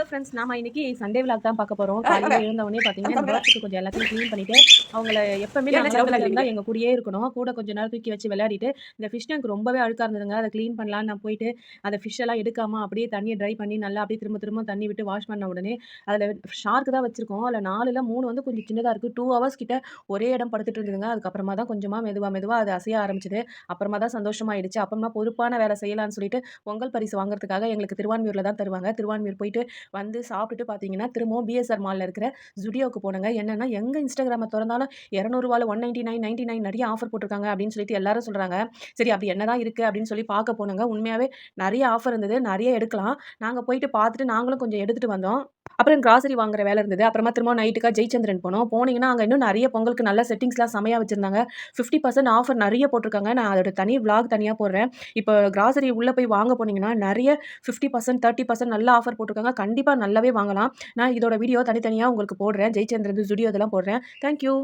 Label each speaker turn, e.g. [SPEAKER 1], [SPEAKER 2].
[SPEAKER 1] Friends, நாம இன்னைக்கு Sunday vlog தான் பார்க்க போறோம். காலையில எழுந்தவுடனே பார்த்தீங்கன்னா, இந்த பாக்ஸுக்கு கொஞ்சம் எல்லாத்தையும் கிளீன் பண்ணிட்டு, அவங்கள எப்பவுமே நாங்கலாம் வீட்ல இருந்தா எங்க கூடயே இருக்கணும். கூட கொஞ்ச நேரம் தூக்கி வச்சு விளையாடிட்டு, இந்த ஃபிஷ் டேங்க் ரொம்பவே அழுக்கா இருந்ததுங்க. அத கிளீன் பண்ணலான்னு நான் போயிட்டு, அந்த ஃபிஷ் எல்லாம் எடுக்காம அப்படியே தண்ணிய ட்ரை பண்ணி நல்லா அப்படியே திரும்ப திரும்ப தண்ணி விட்டு வாஷ் பண்ண உடனே, அதுல ஷார்க் தான் வச்சிருக்கோம். அதுல 4ல 3 வந்து கொஞ்சம் சின்னதா இருக்கு. 2 ஹவர்ஸ் கிட்ட ஒரே இடம் படுத்துட்டு இருந்ததுங்க. அதுக்கப்புறமா தான் கொஞ்சமா மெதுவா மெதுவா அது அசைய ஆரம்பிச்சது. அப்புறமா தான் சந்தோஷமாயிடுச்சு. அப்புறமா பொறுப்பான வேலை செய்யலான்னு சொல்லிட்டு, பொங்கல் பரிசு வாங்குறதுக்காக எங்களுக்கு திருவான்மியூர்ல தான் தருவாங்க. திருவான்மியூர் போயிட்டு வந்து சாப்பிட்டுட்டு பார்த்தீங்கன்னா, திரும்பவும் பிஎஸ்ஆர் மால்ல இருக்கிற ஜுடியோக்கு போனேங்க. என்னன்னா, எங்க இன்ஸ்டாகிராம தொறந்தாலும் ரூ. 200 199, 99 நெறைய ஆஃபர் போட்டிருக்காங்க அப்படின்னு சொல்லிட்டு எல்லாரும் சொல்றாங்க. சரி அப்படி என்னதான் இருக்கு அப்படின்னு சொல்லி பார்க்க போனோங்க. உண்மையாவே நெறைய ஆஃபர் இருந்தது. நெறைய எடுக்கலாம். நாங்க போயிட்டு பார்த்துட்டு நாங்களும் கொஞ்சம் எடுத்துட்டு வந்தோம். அப்புறம் கிராசரி வாங்குற வேலை இருந்தது. அப்புறமா திரும்ப நைட்டுக்கா ஜெயச்சந்திரன் போனோம். போனீங்கன்னா, அங்க இன்னும் நெறைய பொங்கலுக்கு நல்ல செட்டிங்ஸ்லாம் செமையா வச்சிருந்தாங்க. 50% ஆஃபர் நெறைய போட்டிருக்காங்க. நான் அதோட தனி விளாக் தனியா போடுறேன். இப்போ கிராசரி உள்ள போய் வாங்க போனீங்கன்னா, நெறைய 50% 30% நல்ல ஆஃபர் போட்டிருக்காங்க. கண்டிப்பா நல்லாவே வாங்கலாம். நான் இதோட வீடியோ தனித்தனியா உங்களுக்கு போடுறேன். ஜெயச்சந்திரன், ஜுடியோ இதெல்லாம் போடுறேன். Thank you.